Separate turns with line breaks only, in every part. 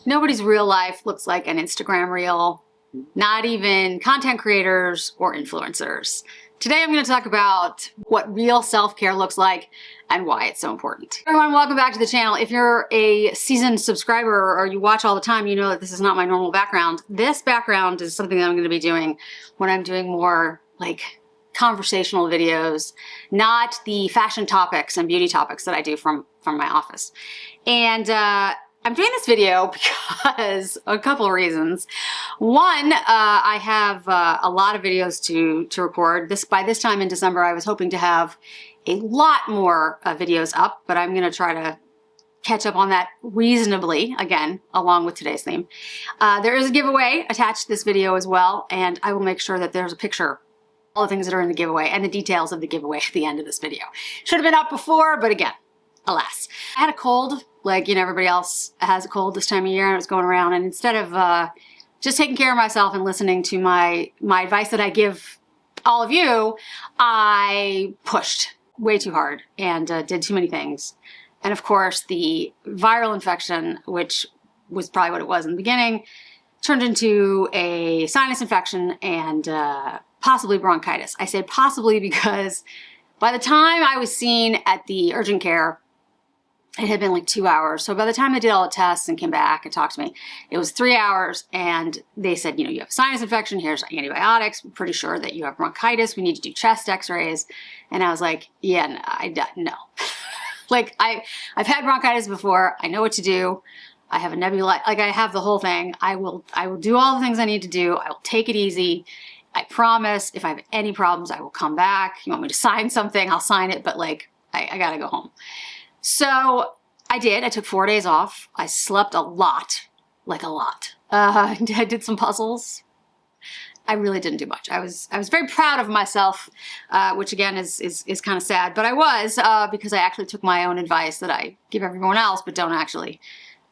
Nobody's real life looks like an Instagram reel, not even content creators or influencers. Today I'm going to talk about what real self-care looks like and why it's so important. Everyone, welcome back to the channel. If you're a seasoned subscriber or you watch all the time, you know that this is not my normal background. This background is something that I'm going to be doing when I'm doing more like conversational videos, not the fashion topics and beauty topics that I do from my office. And I'm doing this video because a couple of reasons. One, I have a lot of videos to record. By this time in December, I was hoping to have a lot more videos up, but I'm going to try to catch up on that reasonably, again, along with today's theme. There is a giveaway attached to this video as well, and I will make sure that there's a picture, all the things that are in the giveaway, and the details of the giveaway at the end of this video. Should have been up before, but again, alas. I had a cold, like, you know, everybody else has a cold this time of year, and I was going around, and instead of just taking care of myself and listening to my advice that I give all of you, I pushed way too hard and did too many things. And of course, the viral infection, which was probably what it was in the beginning, turned into a sinus infection and possibly bronchitis. I say possibly because by the time I was seen at the urgent care, it had been like 2 hours. So by the time they did all the tests and came back and talked to me, it was 3 hours, and they said, you know, you have a sinus infection, here's antibiotics, we're pretty sure that you have bronchitis, we need to do chest x-rays. And I was like, yeah, no. Like, I've had bronchitis before, I know what to do. I have a nebulizer, like I have the whole thing. I will do all the things I need to do. I will take it easy. I promise if I have any problems, I will come back. You want me to sign something, I'll sign it, but like, I gotta go home. So I did. I took 4 days off. I slept a lot, like a lot. I did some puzzles. I really didn't do much. I was very proud of myself, which again is kind of sad, but I was because I actually took my own advice that I give everyone else, but don't actually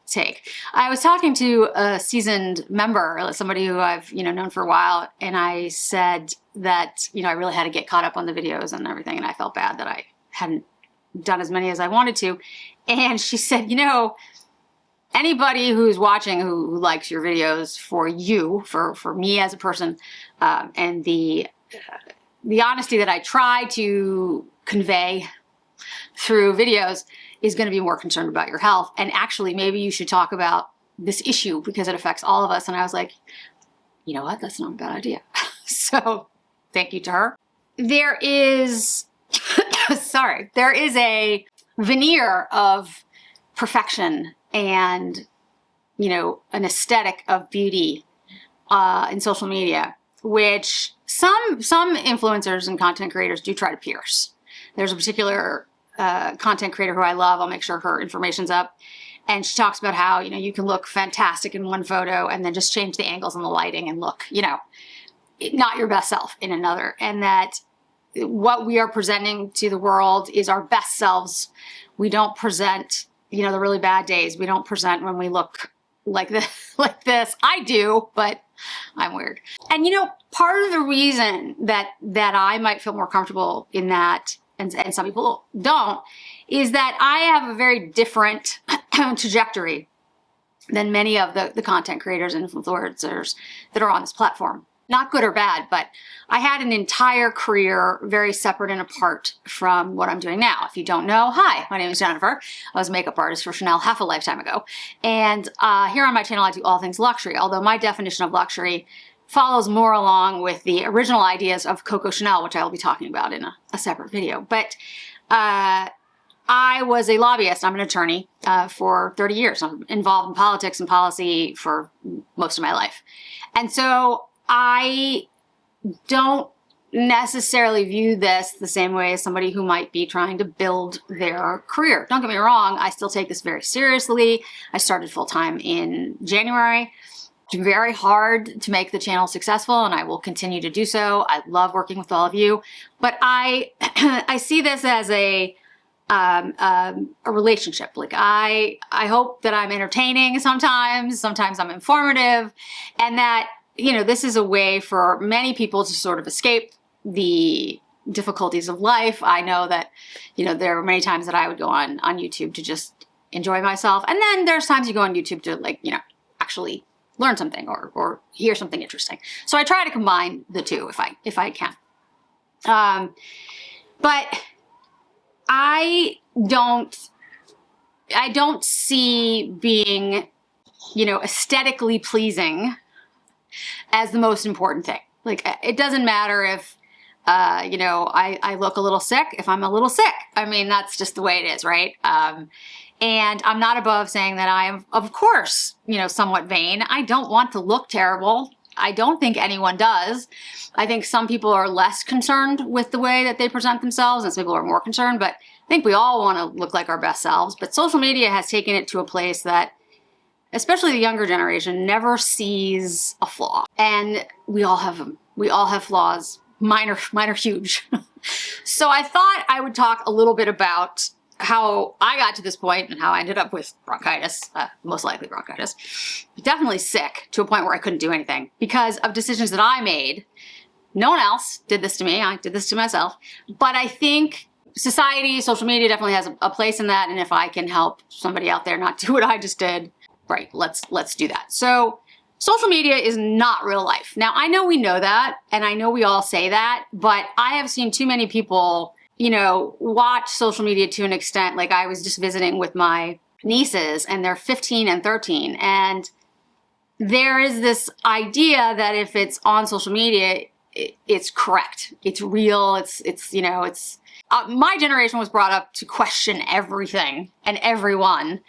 take. I was talking to a seasoned member, somebody who I've known for a while, and I said that I really had to get caught up on the videos and everything, and I felt bad that I hadn't done as many as I wanted to. And she said, anybody who's watching who likes your videos, for you, for me as a person, and the honesty that I try to convey through videos is going to be more concerned about your health. And actually, maybe you should talk about this issue because it affects all of us. And I was like, you know what? That's not a bad idea. So thank you to her. There is there is a veneer of perfection and, an aesthetic of beauty in social media, which some influencers and content creators do try to pierce. There's a particular content creator who I love. I'll make sure her information's up. And she talks about how, you can look fantastic in one photo and then just change the angles and the lighting and look, not your best self in another. And that what we are presenting to the world is our best selves. We don't present, the really bad days. We don't present when we look like this. I do, but I'm weird. And part of the reason that I might feel more comfortable in that, and some people don't, is that I have a very different trajectory than many of the content creators and influencers that are on this platform. Not good or bad, but I had an entire career very separate and apart from what I'm doing now. If you don't know, hi, my name is Jennifer. I was a makeup artist for Chanel half a lifetime ago. And here on my channel, I do all things luxury, although my definition of luxury follows more along with the original ideas of Coco Chanel, which I will be talking about in a separate video. But I was a lobbyist. I'm an attorney for 30 years. I'm involved in politics and policy for most of my life. And so I don't necessarily view this the same way as somebody who might be trying to build their career. Don't get me wrong, I still take this very seriously. I started full-time in January. It's very hard to make the channel successful, and I will continue to do so. I love working with all of you, but I see this as a a relationship. Like I hope that I'm entertaining sometimes I'm informative, and that, you know, this is a way for many people to sort of escape the difficulties of life. I know that, you know, there are many times that I would go on YouTube to just enjoy myself. And then there's times you go on YouTube to, like, you know, actually learn something or hear something interesting. So I try to combine the two if I can. But I don't see being, you know, aesthetically pleasing as the most important thing. Like, it doesn't matter if, you know, I look a little sick, if I'm a little sick. I mean, that's just the way it is, right? And I'm not above saying that I am, of course, you know, somewhat vain. I don't want to look terrible. I don't think anyone does. I think some people are less concerned with the way that they present themselves, and some people are more concerned, but I think we all want to look like our best selves. But social media has taken it to a place that, especially the younger generation, never sees a flaw. And we all have them. We all have flaws, minor, huge. So I thought I would talk a little bit about how I got to this point and how I ended up with bronchitis, most likely bronchitis. Definitely sick to a point where I couldn't do anything because of decisions that I made. No one else did this to me. I did this to myself. But I think society, social media definitely has a place in that. And if I can help somebody out there not do what I just did, right, let's do that. So social media is not real life. Now, I know we know that, and I know we all say that, but I have seen too many people, you know, watch social media to an extent. Like, I was just visiting with my nieces, and they're 15 and 13, and there is this idea that if it's on social media, it's correct, it's real, it's you know, it's my generation was brought up to question everything and everyone.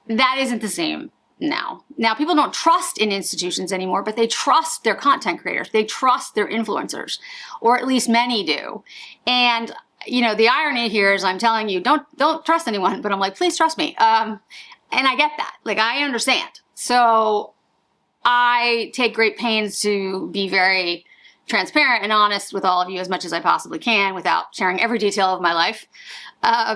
That isn't the same now. Now, people don't trust in institutions anymore, but they trust their content creators. They trust their influencers, or at least many do. And, you know, the irony here is I'm telling you, don't trust anyone, but I'm like, please trust me. And I get that. Like, I understand. So I take great pains to be very transparent and honest with all of you as much as I possibly can without sharing every detail of my life,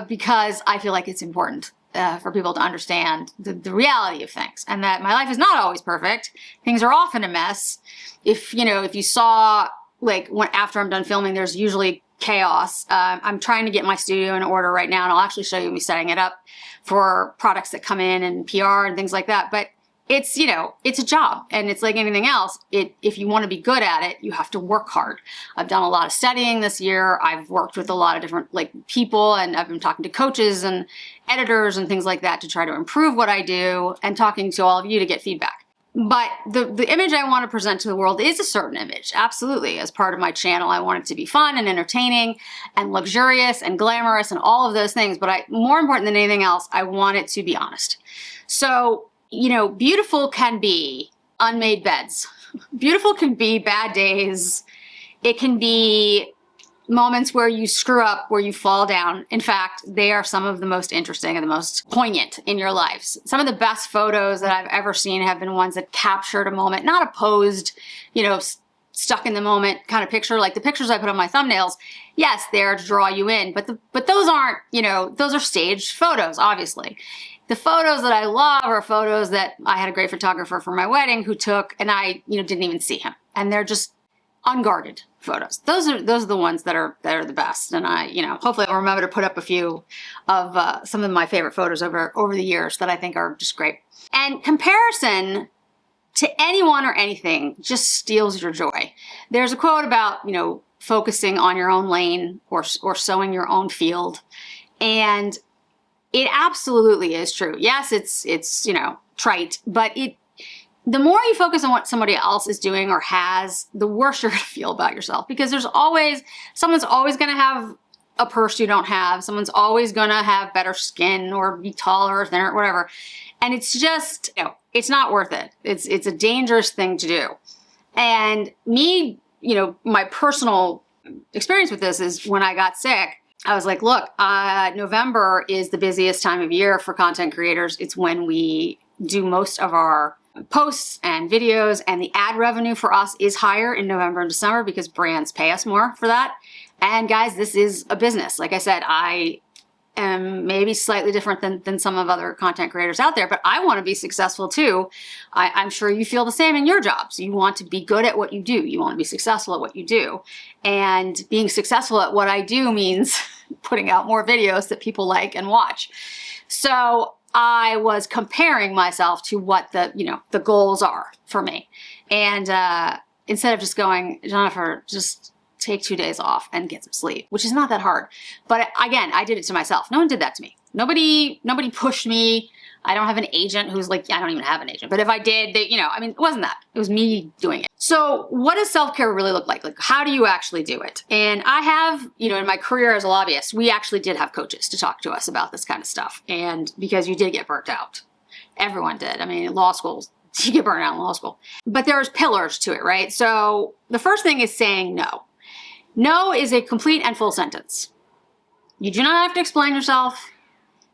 because I feel like it's important for people to understand the reality of things, and that my life is not always perfect. Things are often a mess. If you saw, like, after I'm done filming, there's usually chaos. I'm trying to get my studio in order right now, and I'll actually show you me setting it up for products that come in and PR and things like that. But it's, you know, it's a job, and it's like anything else. If you want to be good at it, you have to work hard. I've done a lot of studying this year. I've worked with a lot of different, like, people, and I've been talking to coaches and editors and things like that to try to improve what I do, and talking to all of you to get feedback. But the image I want to present to the world is a certain image, absolutely. As part of my channel, I want it to be fun and entertaining and luxurious and glamorous and all of those things. But more important than anything else, I want it to be honest. So, you know, beautiful can be unmade beds. Beautiful can be bad days. It can be moments where you screw up, where you fall down. In fact, they are some of the most interesting and the most poignant in your lives. Some of the best photos that I've ever seen have been ones that captured a moment, not a posed, you know, stuck in the moment kind of picture. Like the pictures I put on my thumbnails, yes, they're to draw you in, but those aren't, you know, those are staged photos, obviously. The photos that I love are photos that I had a great photographer for my wedding who took, and I, you know, didn't even see him. And they're just unguarded photos. Those are the ones that are the best. And I, you know, hopefully I'll remember to put up a few of some of my favorite photos over the years that I think are just great. And comparison to anyone or anything just steals your joy. There's a quote about, you know, focusing on your own lane or sowing your own field. And it absolutely is true. Yes, it's you know, trite, but the more you focus on what somebody else is doing or has, the worse you're gonna feel about yourself, because someone's always gonna have a purse you don't have. Someone's always gonna have better skin or be taller or thinner or whatever. And it's just, you know, it's not worth it. It's a dangerous thing to do. And me, you know, my personal experience with this is when I got sick, I was like, look, November is the busiest time of year for content creators. It's when we do most of our posts and videos, and the ad revenue for us is higher in November and December because brands pay us more for that. And guys, this is a business. Like I said, I am maybe slightly different than some of other content creators out there, but I want to be successful too. I'm sure you feel the same in your jobs. You want to be good at what you do. You want to be successful at what you do. And being successful at what I do means putting out more videos that people like and watch. So I was comparing myself to what the goals are for me. And instead of just going, Jennifer, just take 2 days off and get some sleep, which is not that hard. But again, I did it to myself. No one did that to me. Nobody pushed me. I don't have an agent who's like, I don't even have an agent. But if I did, it wasn't that. It was me doing it. So what does self-care really look like? Like, how do you actually do it? And I have, in my career as a lobbyist, we actually did have coaches to talk to us about this kind of stuff. And because you did get burnt out. Everyone did. I mean, law schools, you get burnt out in law school. But there's pillars to it, right? So the first thing is saying no. No is a complete and full sentence. You do not have to explain yourself.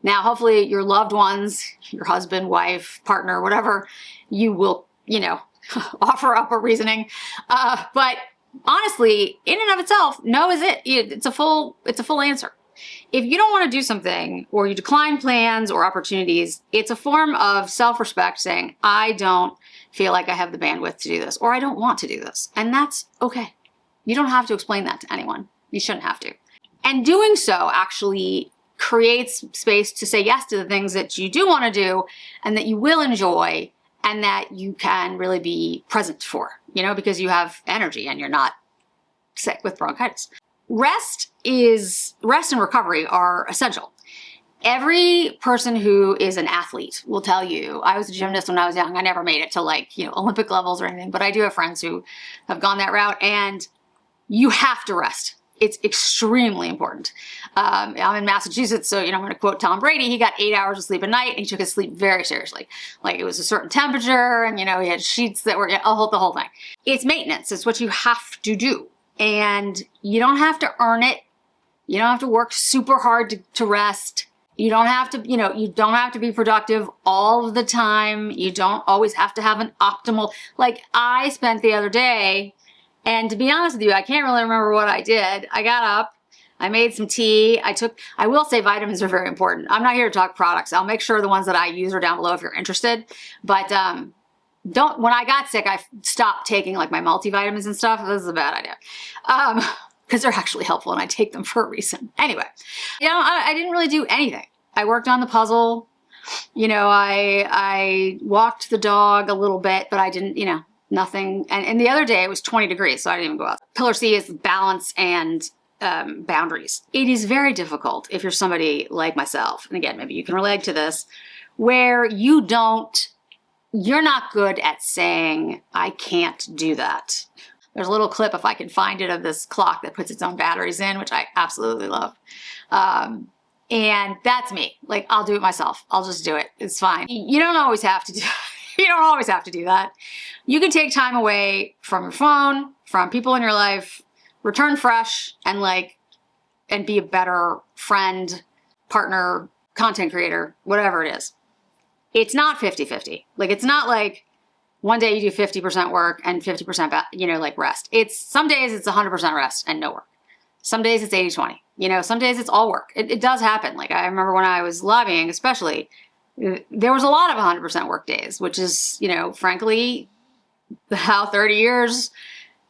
Now, hopefully your loved ones, your husband, wife, partner, whatever, you will, offer up a reasoning. But honestly, in and of itself, no is it. It's a full answer. If you don't want to do something or you decline plans or opportunities, it's a form of self-respect saying, I don't feel like I have the bandwidth to do this, or I don't want to do this. And that's okay. You don't have to explain that to anyone. You shouldn't have to. And doing so actually creates space to say yes to the things that you do want to do and that you will enjoy and that you can really be present for, because you have energy and you're not sick with bronchitis. Rest and recovery are essential. Every person who is an athlete will tell you, I was a gymnast when I was young. I never made it to Olympic levels or anything, but I do have friends who have gone that route, and you have to rest. It's extremely important. I'm in Massachusetts, so I'm going to quote Tom Brady. He got 8 hours of sleep a night, and he took his sleep very seriously. Like, it was a certain temperature, and he had sheets that were the whole thing. It's maintenance. It's what you have to do, and you don't have to earn it. You don't have to work super hard to rest. You don't have to, you don't have to be productive all of the time. You don't always have to have an optimal. Like, I spent the other day. And to be honest with you, I can't really remember what I did. I got up, I made some tea. I will say vitamins are very important. I'm not here to talk products. I'll make sure the ones that I use are down below if you're interested. But when I got sick, I stopped taking my multivitamins and stuff. This is a bad idea. Because they're actually helpful and I take them for a reason. Anyway, I didn't really do anything. I worked on the puzzle. I walked the dog a little bit, but I didn't, nothing. And the other day it was 20 degrees, so I didn't even go out. Pillar C is balance and boundaries. It is very difficult if you're somebody like myself, and again, maybe you can relate to this, where you're not good at saying, I can't do that. There's a little clip, if I can find it, of this clock that puts its own batteries in, which I absolutely love. And that's me. I'll do it myself. I'll just do it. It's fine. You don't always have to do You don't always have to do that. You can take time away from your phone, from people in your life, return fresh, and be a better friend, partner, content creator, whatever it is. It's not 50-50. It's not like one day you do 50% work and 50% rest. Some days it's 100% rest and no work. Some days it's 80-20. Some days it's all work. It does happen. I remember when I was lobbying, especially, there was a lot of 100% work days, which is, frankly, how 30 years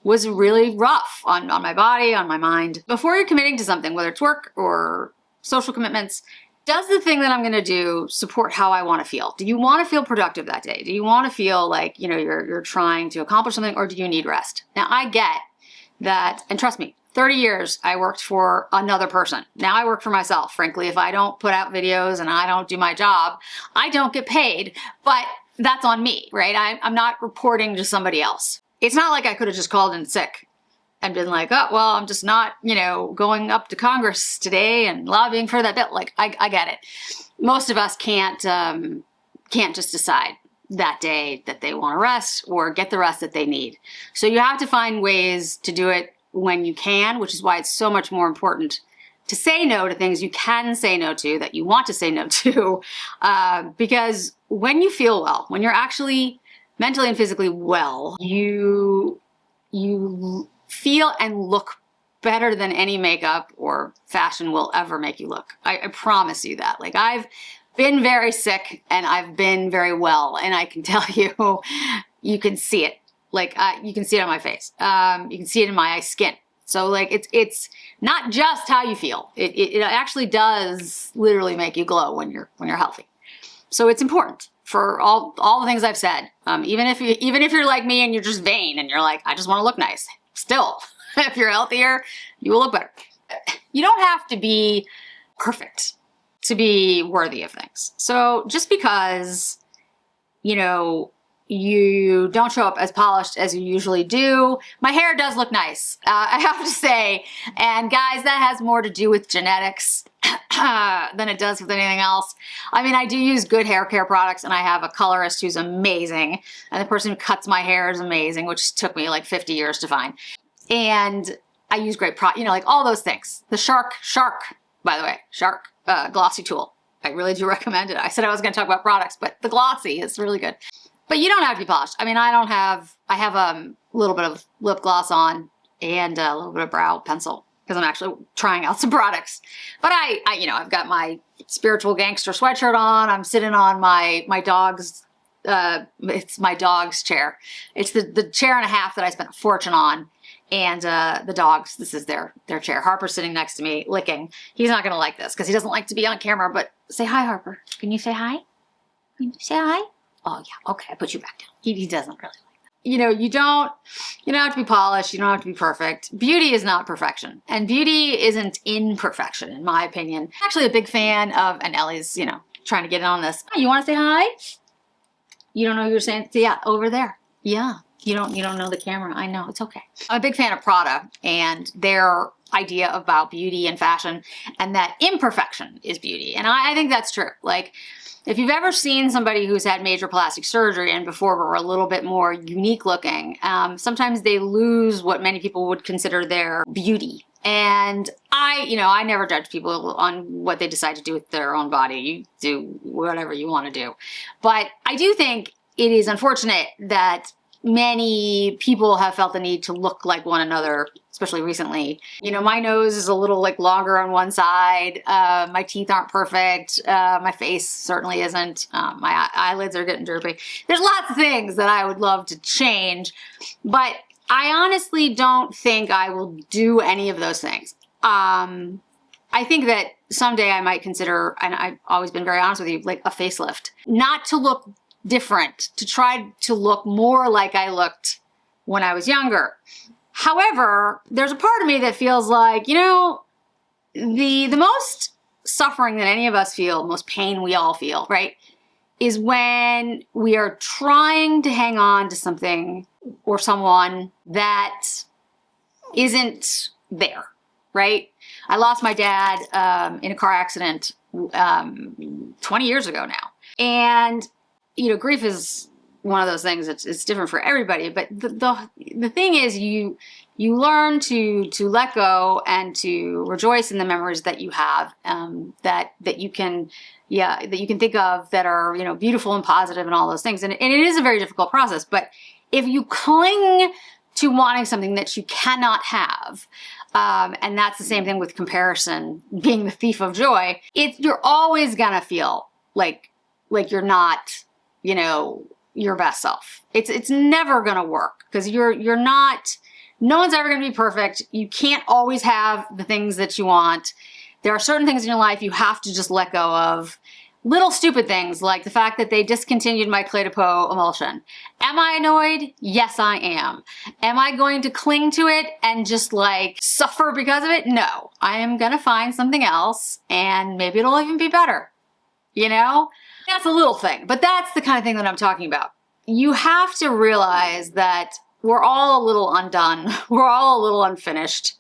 was really rough on my body, on my mind. Before you're committing to something, whether it's work or social commitments, does the thing that I'm going to do support how I want to feel? Do you want to feel productive that day? Do you want to feel like, you're trying to accomplish something, or do you need rest? Now, I get that, and trust me, 30 years I worked for another person. Now I work for myself. Frankly, if I don't put out videos and I don't do my job, I don't get paid, but that's on me, right? I'm not reporting to somebody else. It's not like I could have just called in sick and been like, oh, well, I'm just not, going up to Congress today and lobbying for that bill. I get it. Most of us can't just decide that day that they want to rest or get the rest that they need. So you have to find ways to do it when you can, which is why it's so much more important to say no to things you can say no to, that you want to say no to, because when you feel well, when you're actually mentally and physically well, you feel and look better than any makeup or fashion will ever make you look. I promise you that. Like, I've been very sick and I've been very well, and I can tell you, you can see it. Like, you can see it on my face. You can see it in my skin. So like, it's not just how you feel. It actually does literally make you glow when you're healthy. So it's important for all the things I've said. Even if you're like me and you're just vain and you're like, I just want to look nice. Still, if you're healthier, you will look better. You don't have to be perfect to be worthy of things. So just because, you know, you don't show up as polished as you usually do, my hair does look nice, I have to say. And guys, that has more to do with genetics than it does with anything else. I mean, I do use good hair care products, and I have a colorist who's amazing, and the person who cuts my hair is amazing, which took me like 50 years to find. And I use great you know, like all those things. The Shark, by the way, Shark Glossy Tool. I really do recommend it. I said I was going to talk about products, but the Glossy is really good. But you don't have to be polished. I mean, I have a little bit of lip gloss on and a little bit of brow pencil because I'm actually trying out some products. But you know, I've got my spiritual gangster sweatshirt on. I'm sitting on my dog's, it's my dog's chair. It's the chair and a half that I spent a fortune on. And the dogs, this is their chair. Harper's sitting next to me, licking. He's not going to like this because he doesn't like to be on camera, but say hi, Harper. Can you say hi? Can you say hi? Oh yeah, okay, I put you back down. He doesn't really like that. You know, you don't have to be polished, you don't have to be perfect. Beauty is not perfection. And beauty isn't imperfection, in my opinion. I'm actually a big fan of, and Ellie's, you know, trying to get in on this. Oh, you want to say hi? You don't know who you're saying? Yeah, over there. Yeah. You don't know the camera. I know, it's okay. I'm a big fan of Prada and their idea about beauty and fashion, and that imperfection is beauty. And I think that's true. Like, if you've ever seen somebody who's had major plastic surgery and before were a little bit more unique looking, sometimes they lose what many people would consider their beauty. And I never judge people on what they decide to do with their own body. You do whatever you want to do. But I do think it is unfortunate that many people have felt the need to look like one another, especially recently. You know, my nose is a little like longer on one side. My teeth aren't perfect. My face certainly isn't. My eyelids are getting droopy. There's lots of things that I would love to change, but I honestly don't think I will do any of those things. I think that someday I might consider, and I've always been very honest with you, like a facelift. Not to look different, to try to look more like I looked when I was younger. However, there's a part of me that feels like, you know, the most suffering that any of us feel, most pain we all feel, right, is when we are trying to hang on to something or someone that isn't there, right? I lost my dad in a car accident 20 years ago now. And you know, grief is one of those things. It's different for everybody. But the thing is, you learn to let go and to rejoice in the memories that you have, that you can think of that are, you know, beautiful and positive and all those things. And it is a very difficult process. But if you cling to wanting something that you cannot have, and that's the same thing with comparison being the thief of joy, you're always gonna feel like you're not, you know, your best self. It's never gonna work because you're not, no one's ever gonna be perfect. You can't always have the things that you want. There are certain things in your life you have to just let go of. Little stupid things like the fact that they discontinued my Clé de Peau emulsion. Am I annoyed? Yes, I am. Am I going to cling to it and just like suffer because of it? No. I am gonna find something else and maybe it'll even be better. You know? That's a little thing, but that's the kind of thing that I'm talking about. You have to realize that we're all a little undone. We're all a little unfinished.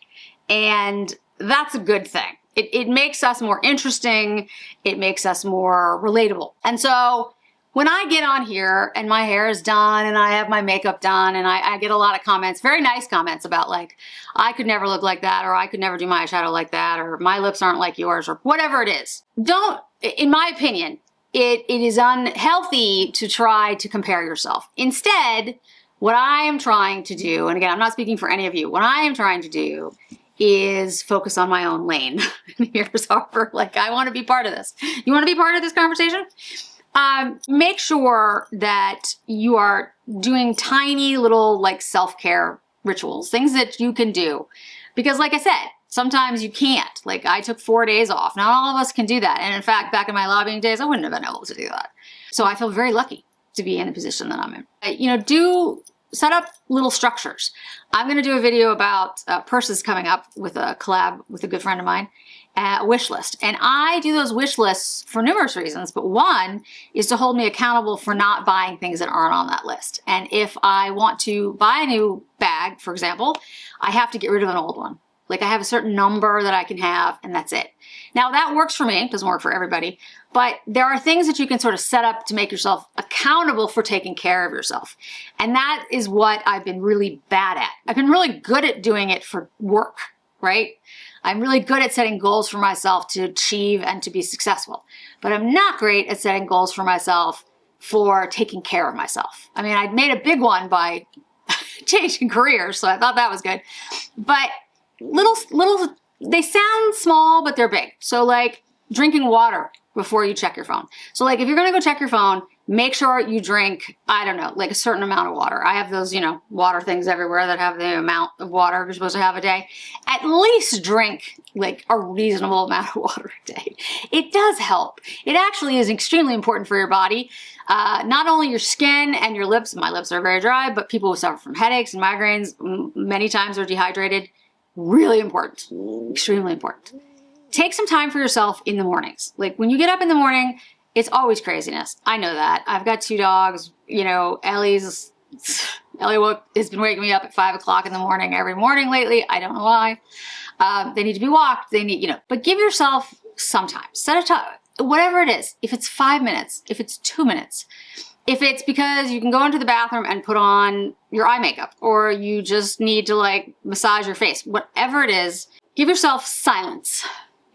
And that's a good thing. It makes us more interesting. It makes us more relatable. And so when I get on here and my hair is done and I have my makeup done and I get a lot of comments, very nice comments about like, I could never look like that, or I could never do my eyeshadow like that, or my lips aren't like yours, or whatever it is. Don't, in my opinion, it is unhealthy to try to compare yourself. Instead, what I am trying to do, and again, I'm not speaking for any of you, what I am trying to do is focus on my own lane. Here's Harper, like, I want to be part of this. You want to be part of this conversation? Make sure that you are doing tiny little like self-care rituals, things that you can do. Because like I said, sometimes you can't. Like I took 4 days off. Not all of us can do that. And in fact, back in my lobbying days, I wouldn't have been able to do that. So I feel very lucky to be in the position that I'm in. You know, set up little structures. I'm going to do a video about purses coming up with a collab with a good friend of mine, a wish list. And I do those wish lists for numerous reasons, but one is to hold me accountable for not buying things that aren't on that list. And if I want to buy a new bag, for example, I have to get rid of an old one. Like I have a certain number that I can have and that's it. Now that works for me, it doesn't work for everybody, but there are things that you can sort of set up to make yourself accountable for taking care of yourself. And that is what I've been really bad at. I've been really good at doing it for work, right? I'm really good at setting goals for myself to achieve and to be successful, but I'm not great at setting goals for myself for taking care of myself. I mean, I'd made a big one by changing careers, so I thought that was good, but little, they sound small, but they're big. So like drinking water before you check your phone. So like if you're gonna go check your phone, make sure you drink, I don't know, like a certain amount of water. I have those, you know, water things everywhere that have the amount of water you're supposed to have a day. At least drink like a reasonable amount of water a day. It does help. It actually is extremely important for your body. Not only your skin and your lips, my lips are very dry, but people who suffer from headaches and migraines many times are dehydrated. Really important, extremely important. Take some time for yourself in the mornings. Like when you get up in the morning, it's always craziness. I know that. I've got 2 dogs, you know, Ellie has been waking me up at 5 o'clock in the morning every morning lately. I don't know why. They need to be walked. They need, you know, but give yourself some time. Set a time, whatever it is. If it's 5 minutes, if it's 2 minutes, if it's because you can go into the bathroom and put on your eye makeup, or you just need to like massage your face, whatever it is, give yourself silence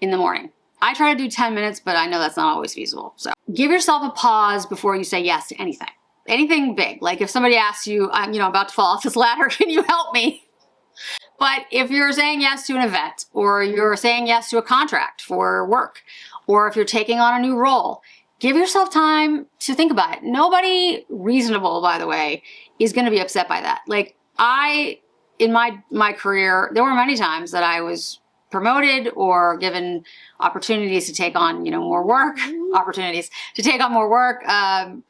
in the morning. I try to do 10 minutes, but I know that's not always feasible. So give yourself a pause before you say yes to anything. Anything big. Like if somebody asks you, I'm, you know, about to fall off this ladder, can you help me? But if you're saying yes to an event, or you're saying yes to a contract for work, or if you're taking on a new role, give yourself time to think about it. Nobody reasonable, by the way, is going to be upset by that. Like in my career, there were many times that I was promoted or given opportunities to take on, you know, more work,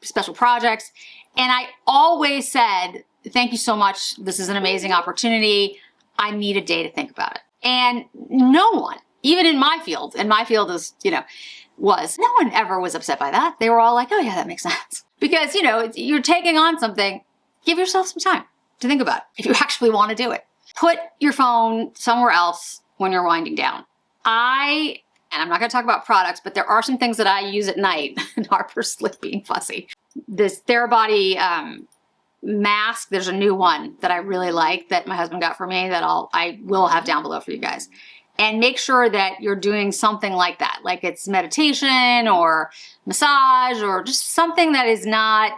special projects. And I always said, thank you so much. This is an amazing opportunity. I need a day to think about it. And no one, even in my field, and my field is, you know, no one ever was upset by that. They were all like, oh yeah, that makes sense. Because, you know, you're taking on something, give yourself some time to think about it if you actually want to do it. Put your phone somewhere else when you're winding down. And I'm not gonna talk about products, but there are some things that I use at night, and Harper's being fussy. This Therabody mask, there's a new one that I really like that my husband got for me that I will have down below for you guys. And make sure that you're doing something like that, like it's meditation or massage or just something that is not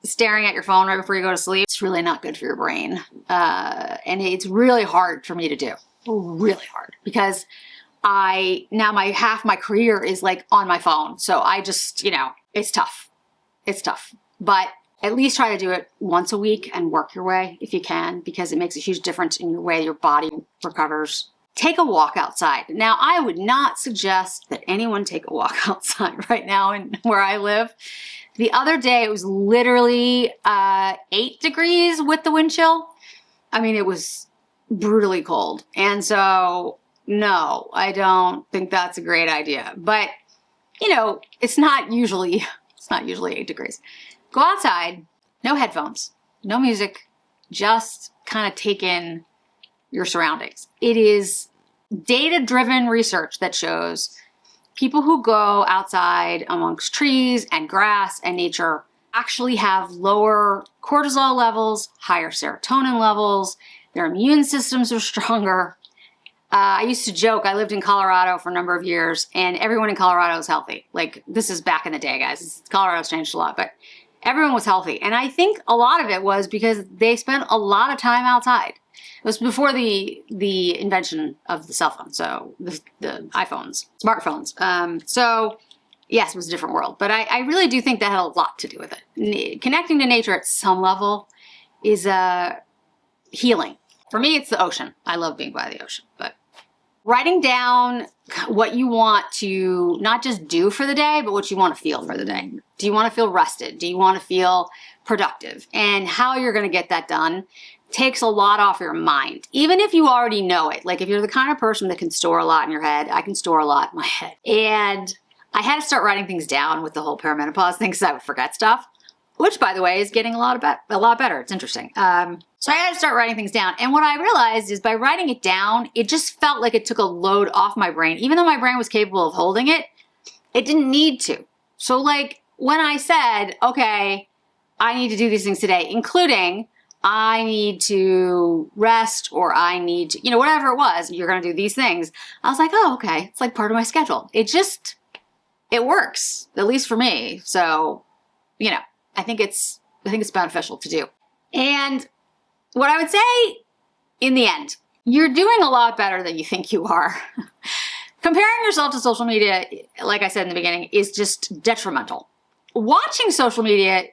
staring at your phone right before you go to sleep. It's really not good for your brain. And it's really hard for me to do, really hard, because now half my career is like on my phone. So I just, you know, it's tough. It's tough, but at least try to do it once a week and work your way if you can, because it makes a huge difference in your way your body recovers. Take a walk outside. Now, I would not suggest that anyone take a walk outside right now where I live. The other day, it was literally 8 degrees with the wind chill. I mean, it was brutally cold. And so, no, I don't think that's a great idea. But, you know, it's not usually 8 degrees. Go outside, no headphones, no music, just kind of take in your surroundings. It is data-driven research that shows people who go outside amongst trees and grass and nature actually have lower cortisol levels, higher serotonin levels, their immune systems are stronger. I used to joke, I lived in Colorado for a number of years, and everyone in Colorado is healthy. Like, this is back in the day, guys. Colorado's changed a lot, but everyone was healthy. And I think a lot of it was because they spent a lot of time outside. It was before the invention of the cell phone, so the iPhones, smartphones. So yes, it was a different world, but I really do think that had a lot to do with it. Connecting to nature at some level is healing. For me, it's the ocean. I love being by the ocean, but writing down what you want to not just do for the day, but what you want to feel for the day. Do you want to feel rested? Do you want to feel productive? And how you're going to get that done takes a lot off your mind, even if you already know it. Like if you're the kind of person that can store a lot in your head, I can store a lot in my head. And I had to start writing things down with the whole perimenopause thing because I would forget stuff, which by the way is getting a lot better. It's interesting. So I had to start writing things down. And what I realized is by writing it down, it just felt like it took a load off my brain. Even though my brain was capable of holding it, it didn't need to. So like when I said, okay, I need to do these things today, including I need to rest or I need to, whatever it was, you're going to do these things. I was like, oh, okay. It's like part of my schedule. It works, at least for me. So, I think it's beneficial to do. And what I would say in the end, you're doing a lot better than you think you are. Comparing yourself to social media, like I said in the beginning, is just detrimental. Watching social media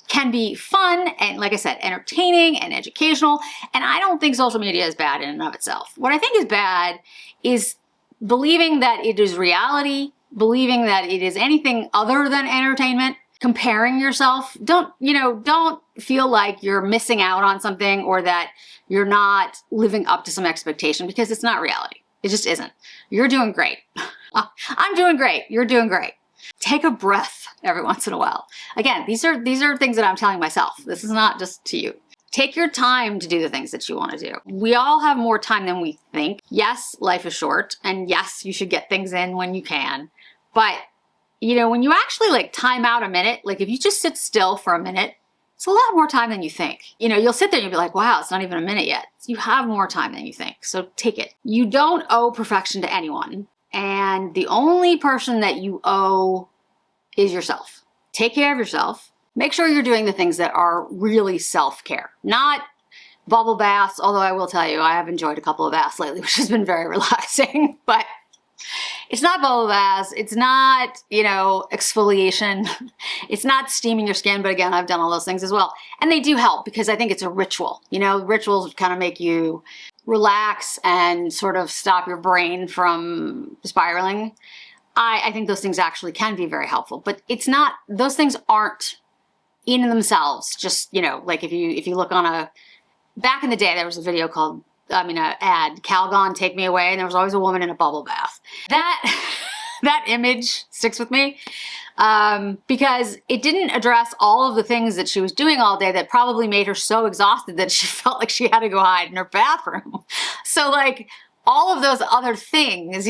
can be fun and, like I said, entertaining and educational. And I don't think social media is bad in and of itself. What I think is bad is believing that it is reality, believing that it is anything other than entertainment, comparing yourself. Don't feel like you're missing out on something or that you're not living up to some expectation, because it's not reality. It just isn't. You're doing great. I'm doing great. You're doing great. Take a breath every once in a while. Again, these are things that I'm telling myself. This is not just to you. Take your time to do the things that you want to do. We all have more time than we think. Yes, life is short, and yes, you should get things in when you can. But, when you actually like time out a minute, like if you just sit still for a minute, it's a lot more time than you think. You'll sit there and you'll be like, wow, it's not even a minute yet. You have more time than you think, so take it. You don't owe perfection to anyone, and the only person that you owe is yourself. Take care of yourself. Make sure you're doing the things that are really self-care, not bubble baths, although I will tell you, I have enjoyed a couple of baths lately, which has been very relaxing, but it's not bubble baths. It's not, exfoliation. It's not steaming your skin. But again, I've done all those things as well. And they do help because I think it's a ritual. Rituals kind of make you relax and sort of stop your brain from spiraling. I think those things actually can be very helpful, but those things aren't in themselves. Just, like if you look on back in the day, there was a video called, an ad, Calgon, Take Me Away, and there was always a woman in a bubble bath. That image sticks with me because it didn't address all of the things that she was doing all day that probably made her so exhausted that she felt like she had to go hide in her bathroom. So like all of those other things,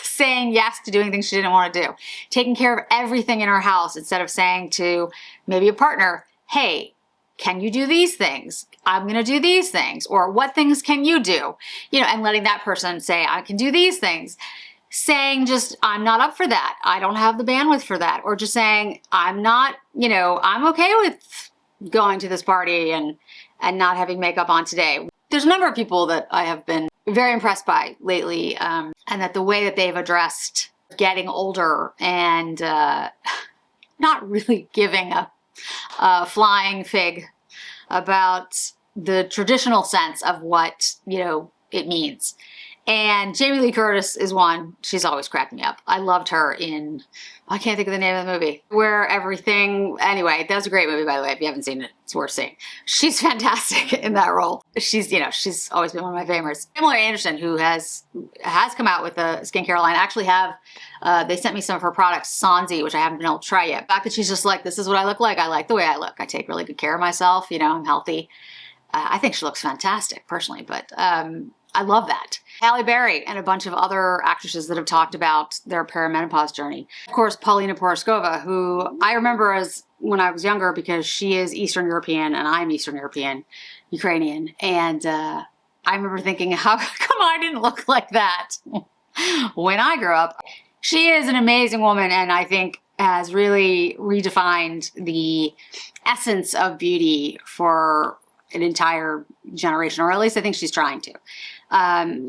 saying yes to doing things she didn't want to do, taking care of everything in her house instead of saying to maybe a partner, hey, can you do these things? I'm going to do these things. Or what things can you do? And letting that person say, I can do these things. Saying just, I'm not up for that. I don't have the bandwidth for that. Or just saying, I'm not, I'm okay with going to this party and not having makeup on today. There's a number of people that I have been very impressed by lately, and that the way that they've addressed getting older and not really giving a flying fig about the traditional sense of what, it means. And Jamie Lee Curtis is one. She's always cracked me up. I loved her in, I can't think of the name of the movie, Where Everything, anyway, that was a great movie, by the way. If you haven't seen it, it's worth seeing. She's fantastic in that role. She's always been one of my favorites. Pamela Anderson, who has come out with a skincare line, actually they sent me some of her products, Sanzi, which I haven't been able to try yet. The fact that she's just like, this is what I look like. I like the way I look. I take really good care of myself. I'm healthy. I think she looks fantastic personally, but I love that. Halle Berry and a bunch of other actresses that have talked about their perimenopause journey. Of course, Paulina Poroskova, who I remember as when I was younger because she is Eastern European and I'm Eastern European, Ukrainian. And I remember thinking, how come I didn't look like that when I grew up? She is an amazing woman and I think has really redefined the essence of beauty for an entire generation, or at least I think she's trying to.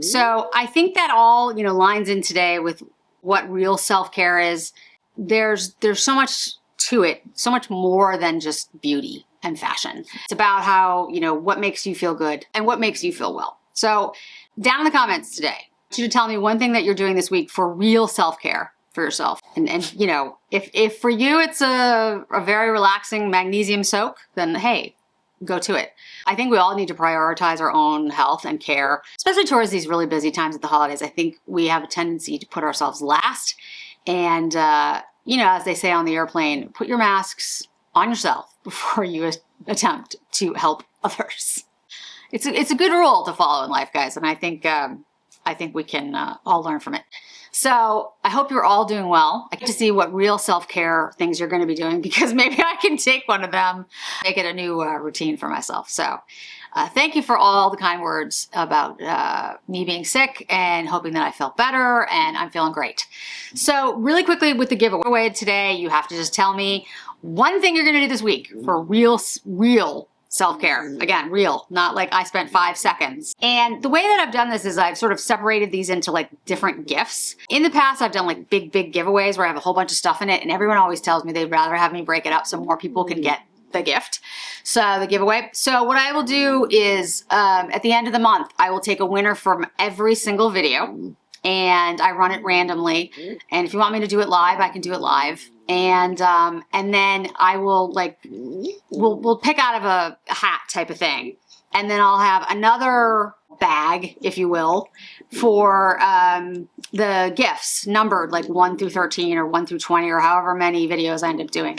So I think that all, you know, lines in today with what real self-care is. There's so much to it, so much more than just beauty and fashion. It's about how, you know, what makes you feel good and what makes you feel well. So down in the comments today, I want you to tell me one thing that you're doing this week for real self-care for yourself. And you know, if for you it's a very relaxing magnesium soak, then hey, go to it. I think we all need to prioritize our own health and care, especially towards these really busy times at the holidays. I think we have a tendency to put ourselves last. And, you know, as they say on the airplane, put your masks on yourself before you attempt to help others. It's a good rule to follow in life, guys. And I think we can all learn from it. So I hope you're all doing well. I get to see what real self-care things you're going to be doing, because maybe I can take one of them, make it a new routine for myself. So thank you for all the kind words about me being sick and hoping that I felt better, and I'm feeling great. So really quickly with the giveaway today, you have to just tell me one thing you're going to do this week for real self-care. Again, real, not like I spent 5 seconds. And the way that I've done this is I've sort of separated these into like different gifts. In the past, I've done like big giveaways where I have a whole bunch of stuff in it, and everyone always tells me they'd rather have me break it up so more people can get the gift. So the giveaway. So what I will do is at the end of the month, I will take a winner from every single video, and I run it randomly. And if you want me to do it live, I can do it live. And then I will we'll pick out of a hat type of thing. And then I'll have another bag, if you will, for the gifts numbered like 1 through 13 or 1 through 20 or however many videos I end up doing.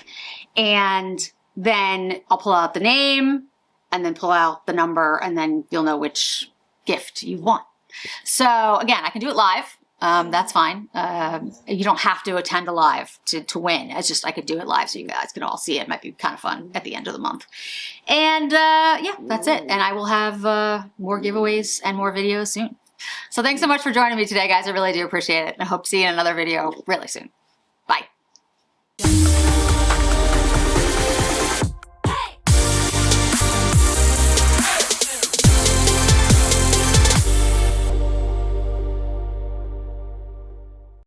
And then I'll pull out the name and then pull out the number, and then you'll know which gift you want. So again, I can do it live. That's fine. You don't have to attend a live to win. It's just I could do it live so you guys can all see it. It might be kind of fun at the end of the month. And yeah, that's it. And I will have more giveaways and more videos soon. So thanks so much for joining me today, guys. I really do appreciate it. I hope to see you in another video really soon.